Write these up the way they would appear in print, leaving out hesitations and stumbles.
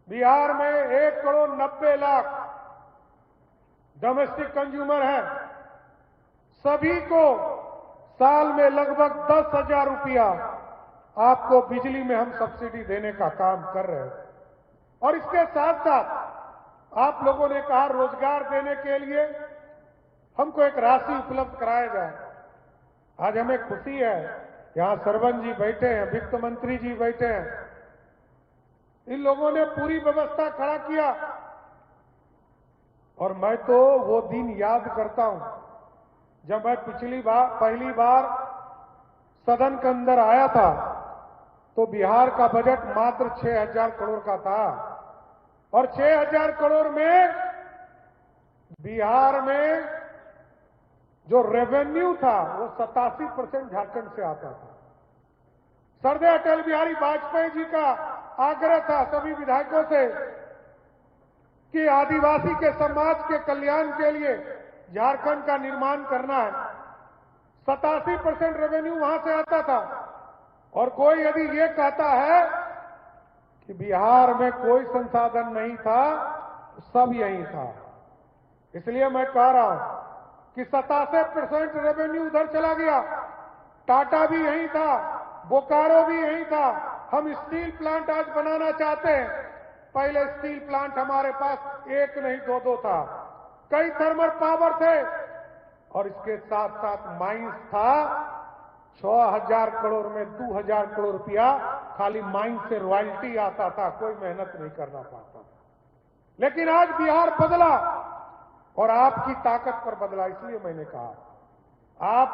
बिहार में 1,90,00,000 domestic consumer हैं। सभी को साल में लगभग 10,000 रुपया आपको बिजली में हम सब्सिडी देने का काम कर रहे हैं। और इसके साथ साथ आप लोगों ने कहा रोजगार देने के लिए हमको एक राशि उपलब्ध कराया जाए। आज हमें खुशी है, यहां सरवन जी बैठे हैं, वित्त मंत्री जी बैठे हैं, इन लोगों ने पूरी व्यवस्था खड़ा किया। और मैं तो वो दिन याद करता हूं जब मैं पहली बार सदन के अंदर आया था तो बिहार का बजट मात्र 6,000 करोड़ का था। और 6,000 करोड़ में बिहार में जो रेवेन्यू था वो 87% झारखंड से आता था। सरदार अटल बिहारी वाजपेयी जी का आग्रह था सभी विधायकों से कि आदिवासी के समाज के कल्याण के लिए झारखंड का निर्माण करना है। 87% रेवेन्यू वहां से आता था। और कोई यदि ये कहता है कि बिहार में कोई संसाधन नहीं था, तो सब यही था। इसलिए मैं कह रहा हूं कि 87% रेवेन्यू उधर चला गया। टाटा भी यही था, बोकारो भी यही था। हम स्टील प्लांट आज बनाना चाहते हैं। पहले स्टील प्लांट हमारे पास एक नहीं दो था, कई थर्मल पावर थे। और इसके साथ साथ माइंस था। 6,000 करोड़ में 2,000 करोड़ रुपया खाली माइंस से रॉयल्टी आता था, कोई मेहनत नहीं करना पड़ता था। लेकिन आज बिहार बदला और आपकी ताकत पर बदला। इसलिए मैंने कहा आप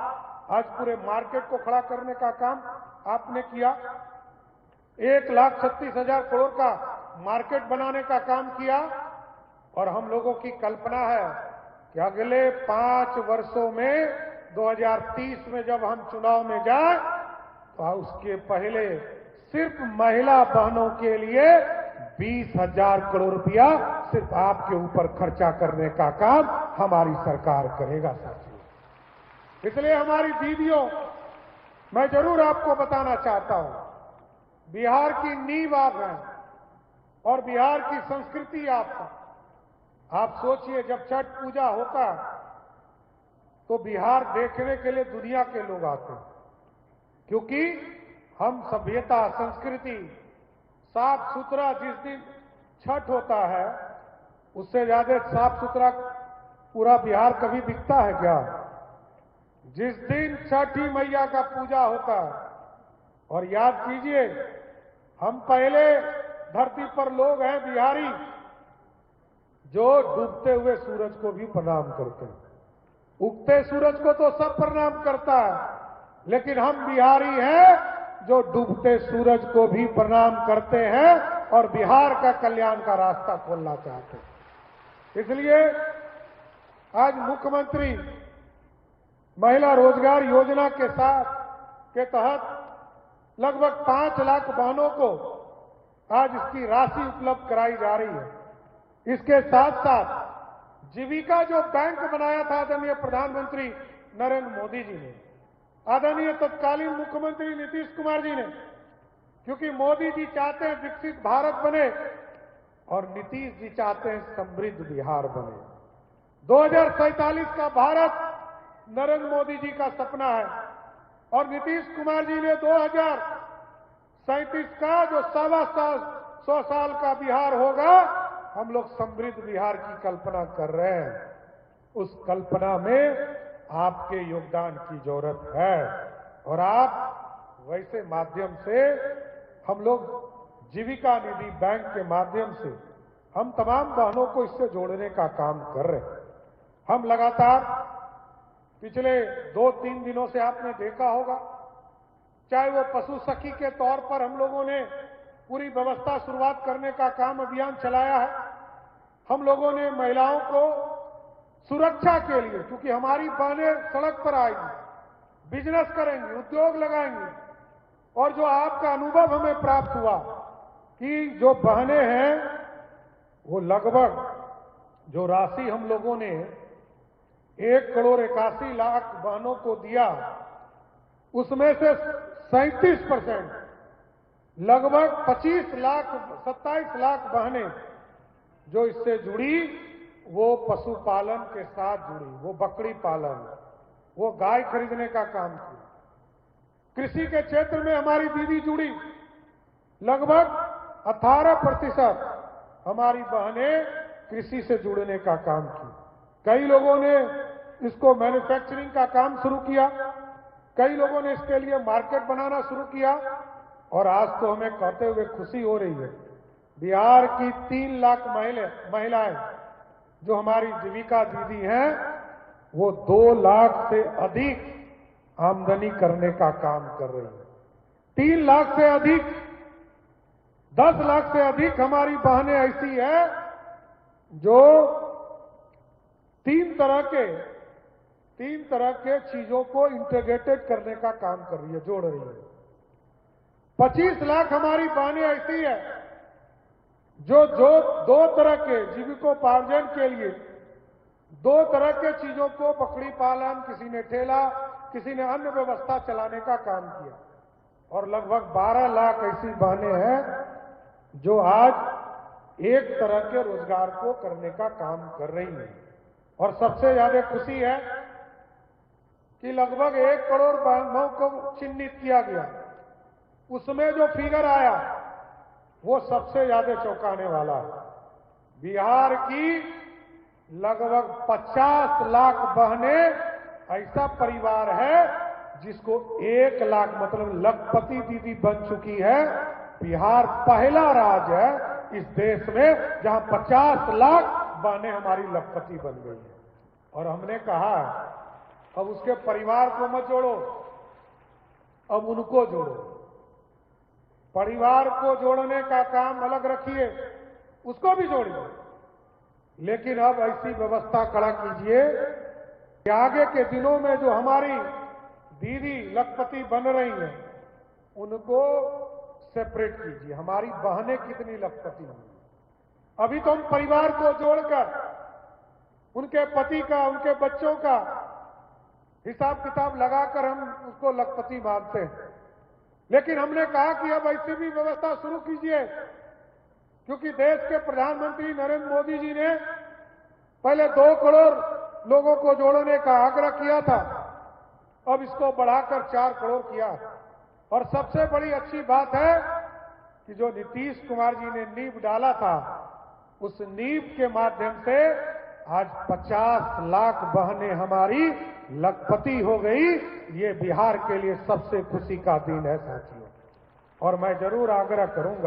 आज पूरे मार्केट को खड़ा करने का काम आपने किया। 1,36,000 करोड़ का मार्केट बनाने का काम किया। और हम लोगों की कल्पना है कि अगले 5 वर्षों में 2030 में जब हम चुनाव में जाए तो उसके पहले सिर्फ महिला बहनों के लिए 20,000 करोड़ रुपया सिर्फ आपके ऊपर खर्चा करने का काम हमारी सरकार करेगा साथियों। इसलिए हमारी दीदियों, मैं जरूर आपको बताना चाहता हूं, बिहार की नींव आप हैं और बिहार की संस्कृति आप सोचिए, जब छठ पूजा होता तो बिहार देखने के लिए दुनिया के लोग आते हैं, क्योंकि हम सभ्यता, संस्कृति, साफ सुथरा, जिस दिन छठ होता है उससे ज्यादा साफ सुथरा पूरा बिहार कभी दिखता है क्या? जिस दिन छठी मैया का पूजा होता है, और याद कीजिए हम पहले धरती पर लोग हैं बिहारी जो डूबते हुए सूरज को भी प्रणाम करते हैं। उगते सूरज को तो सब प्रणाम करता है, लेकिन हम बिहारी हैं जो डूबते सूरज को भी प्रणाम करते हैं और बिहार का कल्याण का रास्ता खोलना चाहते हैं। इसलिए आज मुख्यमंत्री महिला रोजगार योजना के तहत लगभग 5 लाख बहनों को आज इसकी राशि उपलब्ध कराई जा रही है। इसके साथ साथ जीविका जो बैंक बनाया था आदरणीय प्रधानमंत्री नरेंद्र मोदी जी ने, आदरणीय तत्कालीन मुख्यमंत्री नीतीश कुमार जी ने, क्योंकि मोदी जी चाहते हैं विकसित भारत बने और नीतीश जी चाहते हैं समृद्ध बिहार बने। 2047 का भारत नरेंद्र मोदी जी का सपना है और नीतीश कुमार जी ने 2037 का जो 100 साल का बिहार होगा, हम लोग समृद्ध बिहार की कल्पना कर रहे हैं। उस कल्पना में आपके योगदान की जरूरत है और आप वैसे माध्यम से हम लोग जीविका निधि बैंक के माध्यम से हम तमाम बहनों को इससे जोड़ने का काम कर रहे हैं। हम लगातार पिछले 2-3 दिनों से आपने देखा होगा, चाहे वो पशु सखी के तौर पर हम लोगों ने पूरी व्यवस्था शुरुआत करने का काम अभियान चलाया है। हम लोगों ने महिलाओं को सुरक्षा के लिए, क्योंकि हमारी बहनें सड़क पर आएंगी, बिजनेस करेंगी, उद्योग लगाएंगी, और जो आपका अनुभव हमें प्राप्त हुआ कि जो बहनें हैं वो लगभग जो राशि हम लोगों ने 1,81,00,000 बहनों को दिया, उसमें से 37% लगभग 25 लाख 27 लाख बहनें जो इससे जुड़ी, वो पशुपालन के साथ जुड़ी, वो बकरी पालन, वो गाय खरीदने का काम किया। कृषि के क्षेत्र में हमारी दीदी जुड़ी, लगभग 18% हमारी बहनें कृषि से जुड़ने का काम की। कई लोगों ने इसको मैन्युफैक्चरिंग का काम शुरू किया, कई लोगों ने इसके लिए मार्केट बनाना शुरू किया, और आज तो हमें कहते हुए खुशी हो रही है, बिहार की 3 लाख महिलाएं जो हमारी जीविका दीदी हैं, वो 2 लाख से अधिक आमदनी करने का काम कर रही है। 3 लाख से अधिक, 10 लाख से अधिक हमारी बहनें ऐसी है जो तीन तरह के चीजों को इंटीग्रेटेड करने का काम कर रही है, जोड़ रही है। 25 लाख हमारी बहनें ऐसी है जो 2 तरह के जीविकोपार्जन के लिए 2 तरह के चीजों को, बकरी पालन, किसी ने ठेला, किसी ने अन्य व्यवस्था चलाने का काम किया। और लगभग 12 लाख ऐसी बहनें हैं जो आज एक तरह के रोजगार को करने का काम कर रही हैं। और सबसे ज्यादा खुशी है कि लगभग 1 करोड़ बहनों को चिन्हित किया गया, उसमें जो फिगर आया वो सबसे ज्यादा चौंकाने वाला है। बिहार की लगभग 50 लाख बहनें ऐसा परिवार है जिसको 1 लाख मतलब लखपति दीदी बन चुकी है। बिहार पहला राज्य है इस देश में जहां 50 लाख बहनें हमारी लखपति बन गई है। और हमने कहा अब उसके परिवार को मत जोड़ो, अब उनको जोड़ो। परिवार को जोड़ने का काम अलग रखिए, उसको भी जोड़िए, लेकिन अब ऐसी व्यवस्था खड़ा कीजिए कि आगे के दिनों में जो हमारी दीदी लखपति बन रही हैं उनको सेपरेट कीजिए। हमारी बहनें कितनी लखपति हैं, अभी तो हम परिवार को जोड़कर उनके पति का, उनके बच्चों का हिसाब किताब लगाकर हम उसको लखपति मानते हैं। लेकिन हमने कहा कि अब ऐसी भी व्यवस्था शुरू कीजिए, क्योंकि देश के प्रधानमंत्री नरेंद्र मोदी जी ने पहले 2 करोड़ लोगों को जोड़ने का आग्रह किया था, अब इसको बढ़ाकर 4 करोड़ किया। और सबसे बड़ी अच्छी बात है कि जो नीतीश कुमार जी ने नींव डाला था, उस नींव के माध्यम से आज 50 लाख बहनें हमारी लखपति हो गई। ये बिहार के लिए सबसे खुशी का दिन है साथियों। और मैं जरूर आग्रह करूंगा